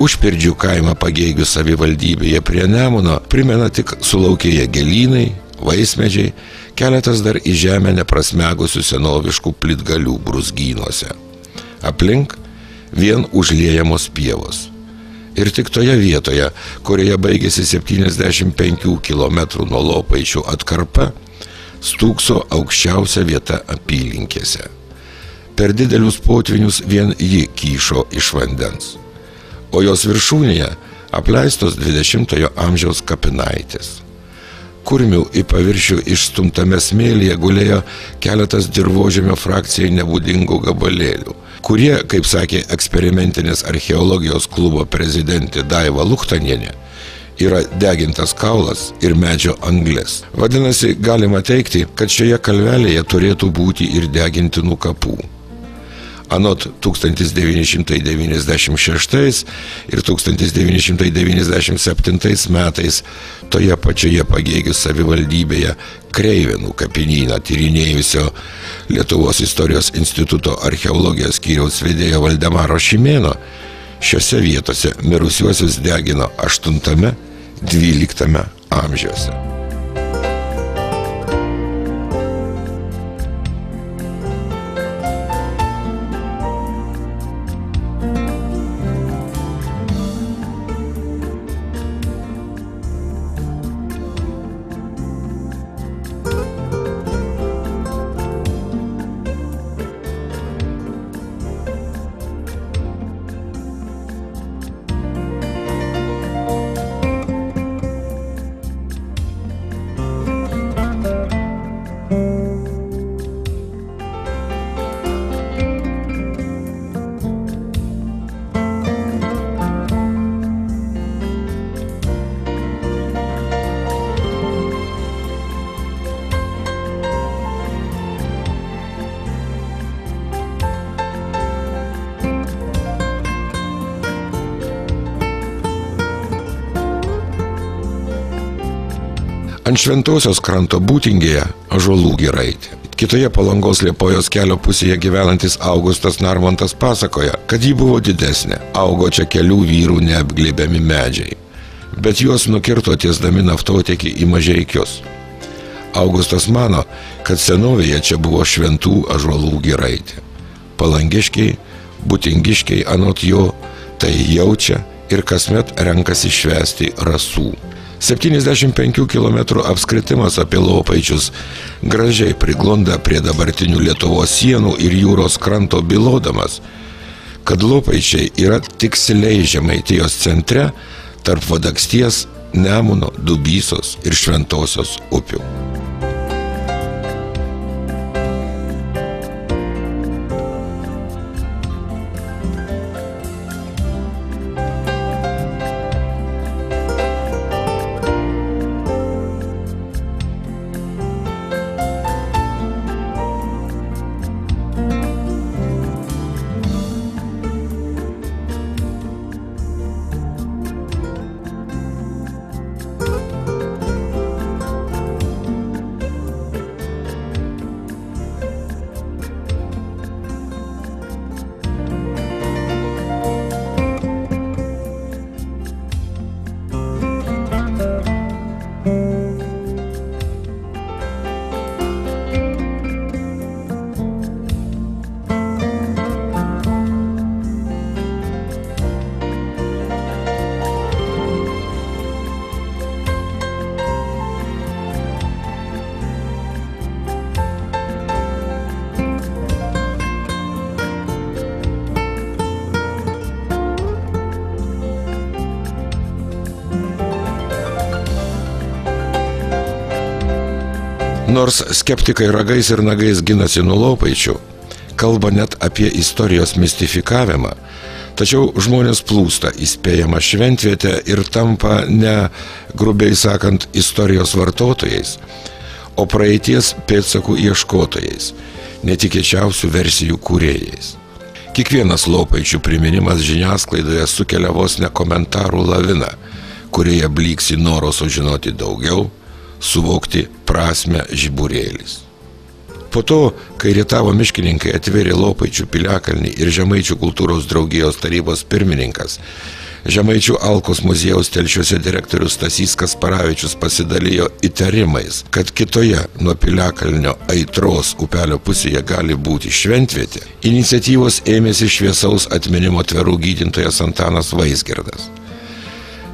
Užpirdžių kaimą Pagėgių savivaldybėje prie Nemuno primena tik sulaukėję gėlynai, vaismedžiai, keletas dar į žemę neprasmegusių senoviškų plitgalių brūzgynuose. Aplink vien užliejamos pievos. Ir tik toje vietoje, kurioje baigėsi 75 km nuo Lopaičių atkarpa, stūkso aukščiausia vieta apylinkėse. Per didelius potvinius vien ji kyšo iš vandens. O jos viršūnėje apleistos 20-ojo amžiaus kapinaitės. Kurmių į paviršių išstumtame smėlyje gulėjo keletas dirvožemio frakcijai nebūdingų gabalėlių, kurie, kaip sakė eksperimentinės archeologijos klubo prezidentė Daiva Luchtanienė, yra degintas kaulas ir medžio anglis. Vadinasi, galima teigti, kad šioje kalvelėje turėtų būti ir degintinų kapų. Anot 1996 ir 1997 metais toje pačioje Pagėgių savivaldybėje Kreivėnų kapinyną tyrinėjusio Lietuvos istorijos instituto archeologijos skyriaus vedėjo Valdemaro Šimėno šiose vietose mirusiuosius degino 8–12 amžiuose. Ant Šventosios kranto Būtingėje ąžuolų giraitė. Kitoje Palangos Liepojos kelio pusėje gyvenantis Augustas Narmontas pasakoja, kad ji buvo didesnė. Augo čia kelių vyrų neapglėbiami medžiai, bet juos nukirto tiesdami naftotiekį į Mažeikius. Augustas mano, kad senovėje čia buvo šventų ąžuolų giraitė. Palangiškiai, būtingiškiai anot jo tai jaučia ir kasmet renkasi švęsti rasų. 75 km apskritimas apie Lopaičius gražiai priglunda prie dabartinių Lietuvos sienų ir jūros kranto bylodamas, kad Lopaičiai yra tiksliai Žemaitijos centre tarp Vadaksties, Nemuno, Dubysos ir Šventosios upių. Nors skeptikai ragais ir nagais ginasi nuo Lopaičių, kalba net apie istorijos mistifikavimą, tačiau žmonės plūsta įspėjama šventvietę ir tampa ne, grubiai sakant, istorijos vartotojais, o praeities pėdsakų ieškotojais, netikėčiausių versijų kūrėjais. Kiekvienas Lopaičių priminimas žiniasklaidoje sukelia vos ne komentarų laviną, kurioje blyksi noro sužinoti daugiau, suvokti prasmę žiburėlis. Po to, kai Rietavo miškininkai atvėrė Lopaičių piliakalnį ir Žemaičių kultūros draugijos tarybos pirmininkas Žemaičių Alkos muziejaus Telšiuose direktorius Stasys Kasparavičius pasidalijo įtarimais, kad kitoje nuo Piliakalnio Aitros upelio pusėje gali būti šventvietė. Iniciatyvos ėmėsi šviesaus atminimo tverų gydytojas Antanas Vaisgirdas.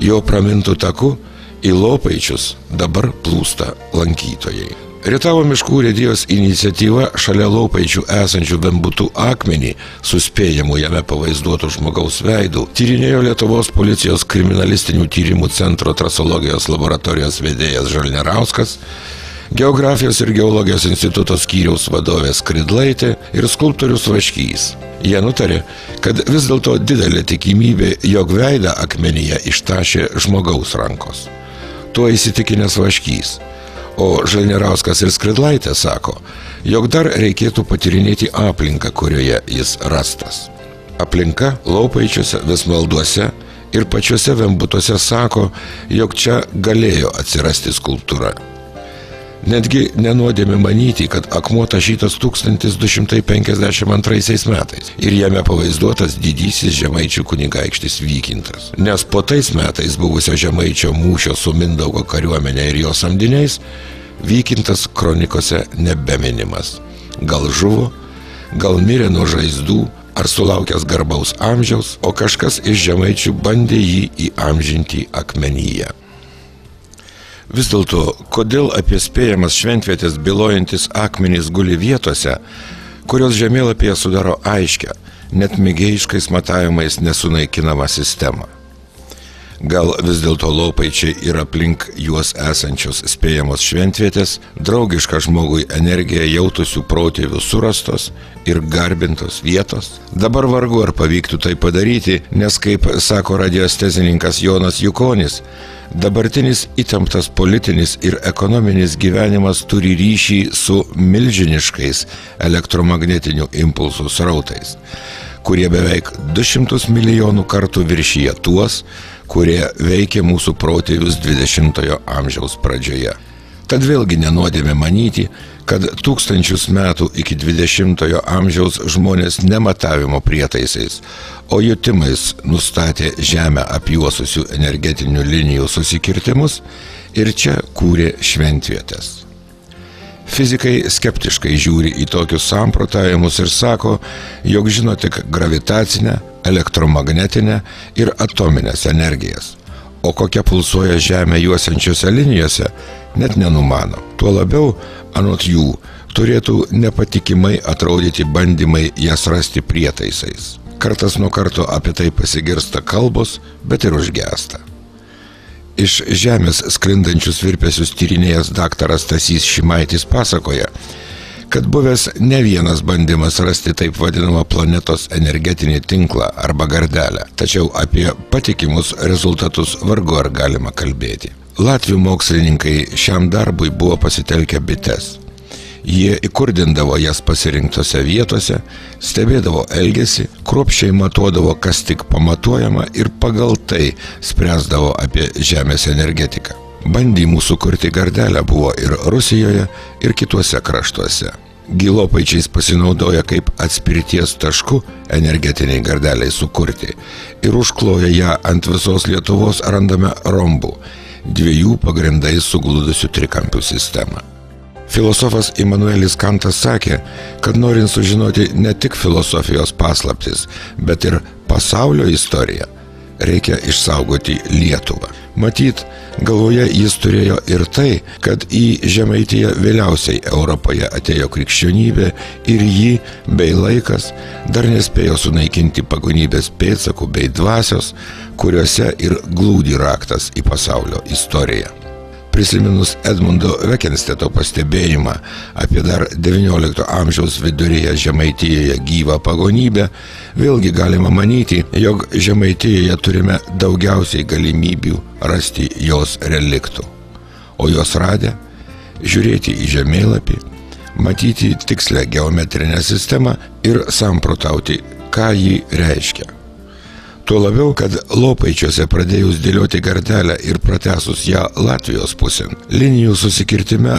Jo pramintų taku į Lopaičius dabar plūsta lankytojai. Rietavo miškų urėdijos iniciatyva šalia Lopaičių esančių Vembutų akmenį, suspėjamų jame pavaizduotų žmogaus veidų, tyrinėjo Lietuvos policijos kriminalistinių tyrimų centro trasologijos laboratorijos vedėjas Žalnerauskas, Geografijos ir geologijos instituto skyriaus vadovė Skridlaitė ir skulptorius Vaškys. Jie nutarė, kad vis dėlto didelė tikimybė, jog veidą akmenyje ištašė žmogaus rankos. Tuo įsitikinęs Vaškys. O Žalnerauskas ir Skridlaitė sako, jog dar reikėtų patyrinėti aplinką, kurioje jis rastas. Aplinka Lopaičiuose, Vismalduose ir pačiuose Vembutuose sako, jog čia galėjo atsirasti skulptūra. Netgi nenuodėmi manyti, kad akmuo tašytas 1252 metais ir jame pavaizduotas didysis žemaičių kunigaikštis Vykintas. Nes po tais metais buvusio žemaičio mūšio su Mindaugo kariuomenė ir jo samdiniais Vykintas kronikose nebeminimas. Gal žuvo, gal mirė nuo žaizdų, ar sulaukęs garbaus amžiaus, o kažkas iš žemaičių bandė jį įamžinti akmenyje. Vis dėlto, kodėl apie spėjamas šventvietės bylojantis akmenys guli vietose, kurios žemėlapyje sudaro aiškę, net mėgėjiškais matavimais nesunaikinamą sistemą? Gal vis dėlto Lopaičiai ir aplink juos esančios spėjamos šventvietės draugiška žmogui energiją jautusių protėvių surastos ir garbintos vietos? Dabar vargu ar pavyktų tai padaryti, nes, kaip sako radiostezininkas Jonas Jukonis, dabartinis įtemptas politinis ir ekonominis gyvenimas turi ryšį su milžiniškais elektromagnetinių impulsų srautais, kurie beveik 200 milijonų kartų viršyje tuos, kurie veikė mūsų protėvius 20-ojo amžiaus pradžioje. Tad vėlgi nenuodėme manyti, kad 1000 metų iki 20-ojo amžiaus žmonės ne matavimo prietaisais, o jutimais nustatė žemę apjuosusių energetinių linijų susikirtimus ir čia kūrė šventvietės. Fizikai skeptiškai žiūri į tokius samprotavimus ir sako, jog žino tik gravitacinę, elektromagnetinę ir atominės energijas, o kokia pulsuoja žemę juosiančiose linijose, net nenumano. Tuo labiau, anot jų, turėtų nepatikimai atrodyti bandymai jas rasti prietaisais. Kartas nuo karto apie tai pasigirsta kalbos, bet ir užgęsta. Iš žemės sklindančius virpesius tyrinėjęs daktaras Stasys Šimaitis pasakoja, kad buvęs ne vienas bandymas rasti taip vadinamą planetos energetinį tinklą arba gardelę, tačiau apie patikimus rezultatus vargu ar galima kalbėti. Latvių mokslininkai šiam darbui buvo pasitelkę bites. Jie įkurdindavo jas pasirinktose vietose, stebėdavo elgesį, kruopščiai matuodavo, kas tik pamatuojama ir pagal tai spręsdavo apie žemės energetiką. Bandymų sukurti gardelę buvo ir Rusijoje, ir kituose kraštuose. Lopaičiais pasinaudoja kaip atspirties tašku energetiniai gardeliai sukurti ir užkloja ją ant visos Lietuvos randame rombų, 2 pagrindais sugludusių trikampių sistemą. Filosofas Immanuelis Kantas sakė, kad norint sužinoti ne tik filosofijos paslaptis, bet ir pasaulio istoriją, reikia išsaugoti Lietuvą. Matyt, galvoje jis turėjo ir tai, kad į Žemaitiją vėliausiai Europoje atėjo krikščionybė ir jį bei laikas dar nespėjo sunaikinti pagonybės pėdsakų bei dvasios, kuriuose ir glūdi raktas į pasaulio istoriją. Prisiminus Edmundo Vekensteto pastebėjimą apie dar XIX amžiaus viduryje Žemaitijoje gyvą pagonybę, vėlgi galima manyti, jog Žemaitijoje turime daugiausiai galimybių rasti jos reliktų. O jos radę, žiūrėti į žemėlapį, matyti tikslę geometrinę sistemą ir samprotauti, ką ji reiškia. Tuo labiau, kad Lopaičiuose pradėjus dėlioti gardelę ir pratęsus ją Latvijos pusėn, linijų susikirtime